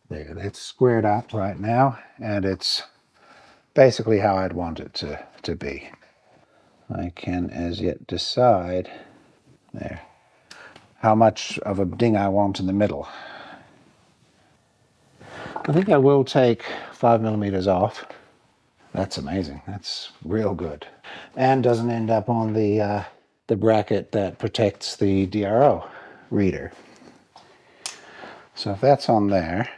There, it's squared up right now, and it's basically how I'd want it to be. I can as yet decide there how much of a ding I want in the middle. I think I will take 5mm off. That's amazing. That's real good. And doesn't end up on the bracket that protects the DRO reader. So if that's on there,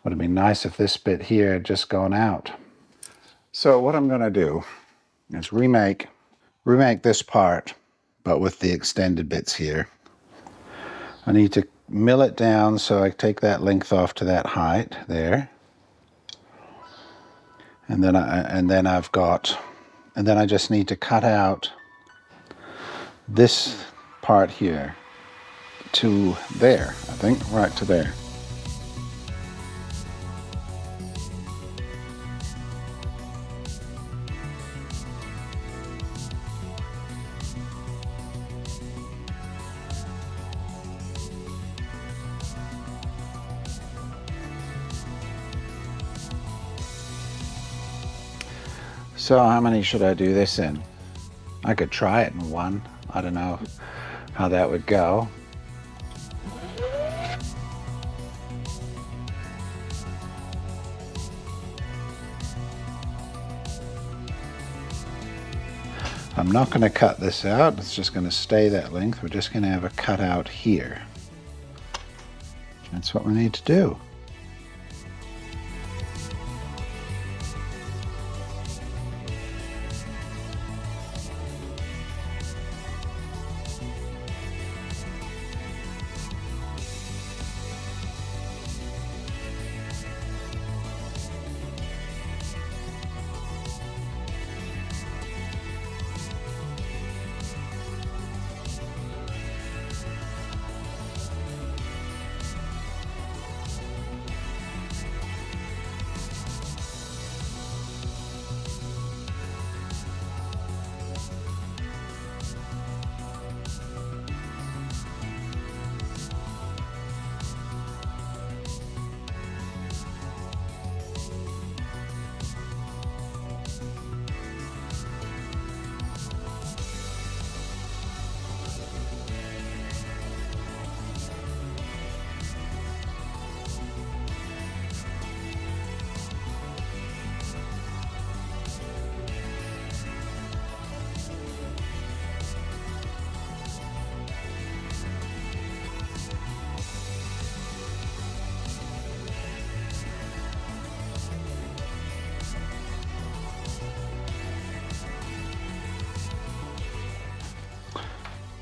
would it be nice if this bit here had just gone out? So what I'm going to do is remake this part, but with the extended bits here. I need to mill it down so I take that length off to that height there. And then I just need to cut out this part here to there, I think, right to there. So how many should I do this in? I could try it in one. I don't know how that would go. I'm not going to cut this out. It's just going to stay that length. We're just going to have a cut out here. That's what we need to do.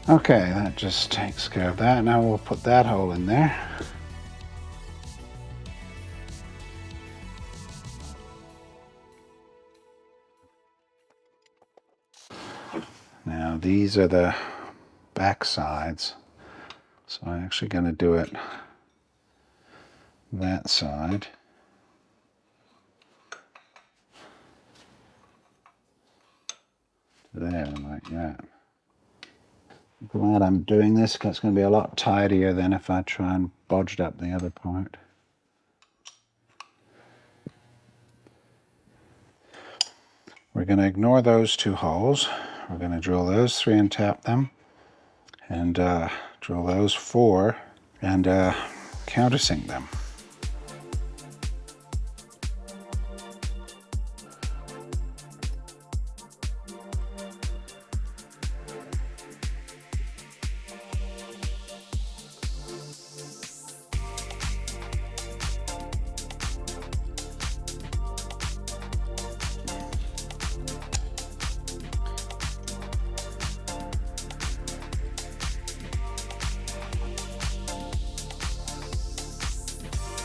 Okay, that just takes care of that. Now we'll put that hole in there. Now these are the back sides. So I'm actually going to do it that side. There, like that. I'm glad I'm doing this because it's going to be a lot tidier than if I try and bodged up the other part. We're going to ignore those two holes. We're going to drill those 3 and tap them. And drill those 4 and countersink them.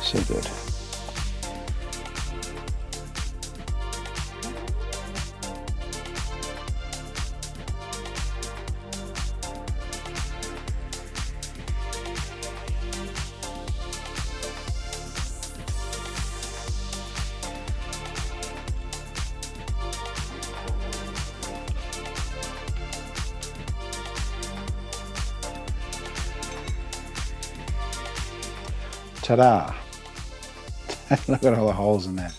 So good. Ta-da! Look at all the holes in there.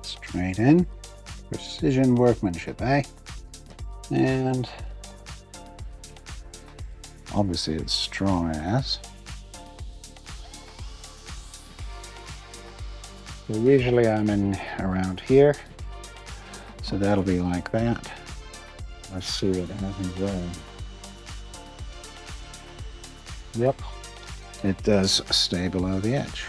Straight in. Precision workmanship, eh? And obviously it's strong as. So usually I'm in around here. So that'll be like that. Let's see what happens there. Yep, it does stay below the edge.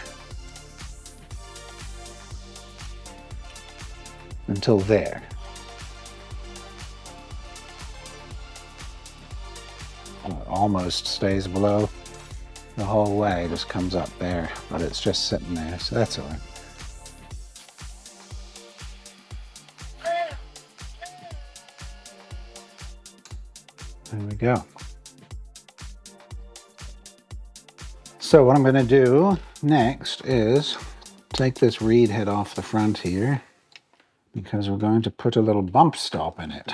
Until there. It almost stays below the whole way, just comes up there, but it's just sitting there, so that's all right. There we go. So what I'm going to do next is take this reed head off the front here, because we're going to put a little bump stop in it.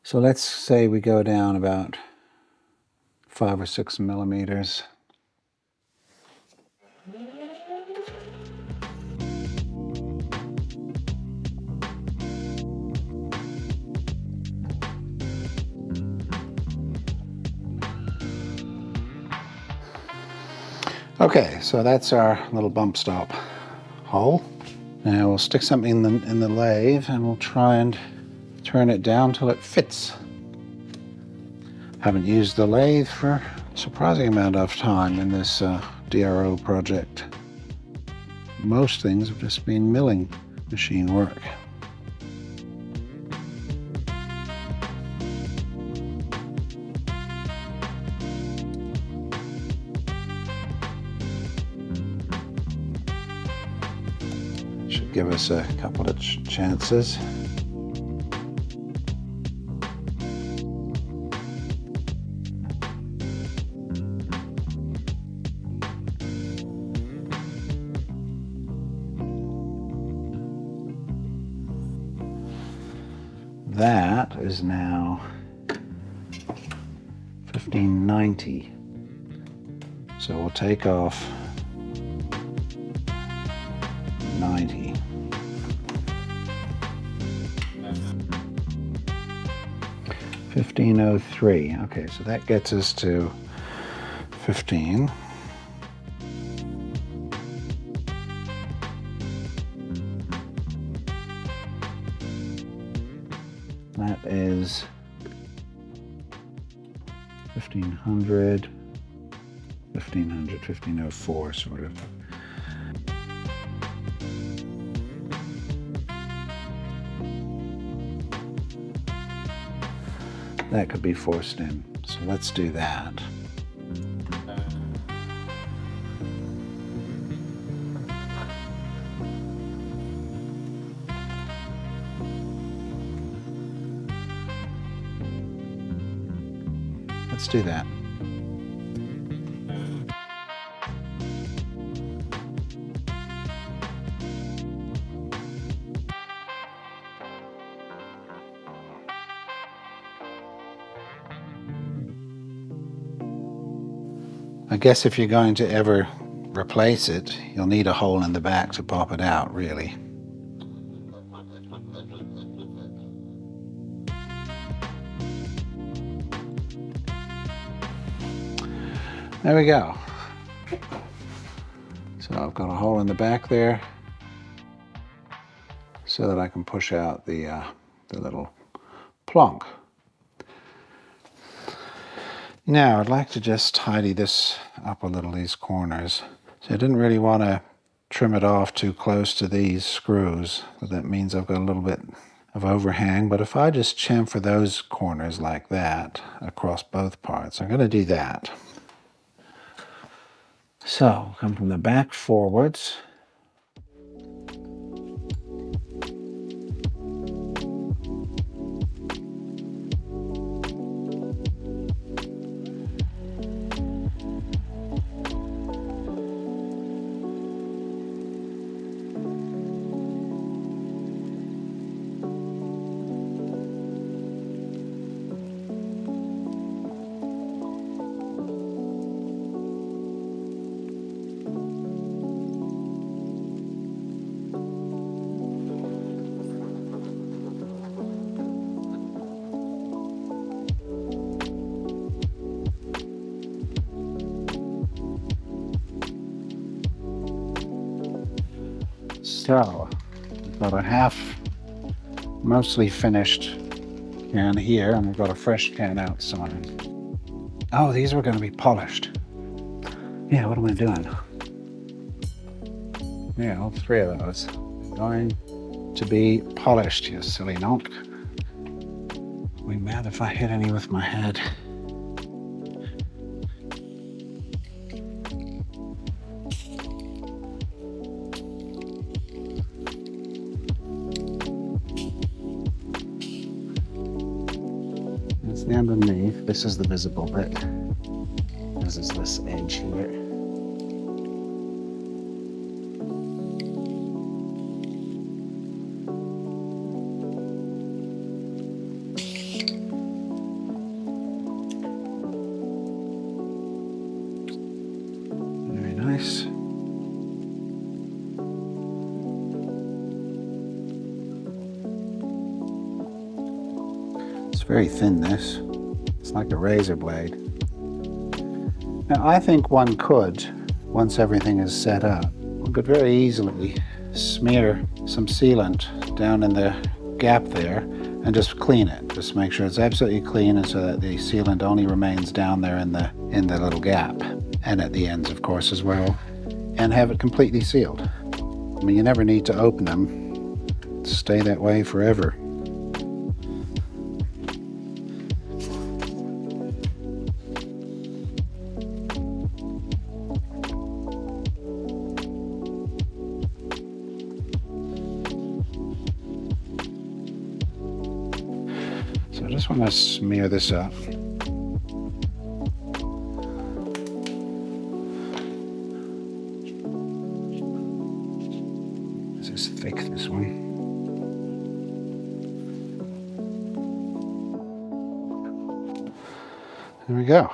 So let's say we go down about 5 or 6 millimeters. Okay, so that's our little bump stop hole. Now we'll stick something in the lathe and we'll try and turn it down till it fits. Haven't used the lathe for a surprising amount of time in this DRO project. Most things have just been milling machine work. Should give us a couple of chances. That is now 1590. So we'll take off 90. $15.03. Okay, so that gets us to 15. That is 1500, 1504 sort of. That could be forced in, so let's do that. Let's do that. I guess if you're going to ever replace it, you'll need a hole in the back to pop it out, really. There we go. So I've got a hole in the back there so that I can push out the little plonk. Now I'd like to just tidy this up a little, these corners. So I didn't really want to trim it off too close to these screws, but that means I've got a little bit of overhang. But if I just chamfer those corners like that across both parts, I'm going to do that. So come from the back forwards. So, we've got a half, mostly finished can here, and we've got a fresh can outside. Oh, these were going to be polished. Yeah, what am I doing? Yeah, all three of those are going to be polished, you silly nonk. Be mad if I hit any with my head. That's the underneath. This is the visible bit. This is this edge here. Very nice. It's very thin, this. It's like a razor blade. Now, I think one could, once everything is set up, one could very easily smear some sealant down in the gap there and just clean it. Just make sure it's absolutely clean, and so that the sealant only remains down there in the little gap, and at the ends, of course, as well, and have it completely sealed. I mean, you never need to open them. Stay that way forever. So I just want to smear this up. This is thick, this one. There we go.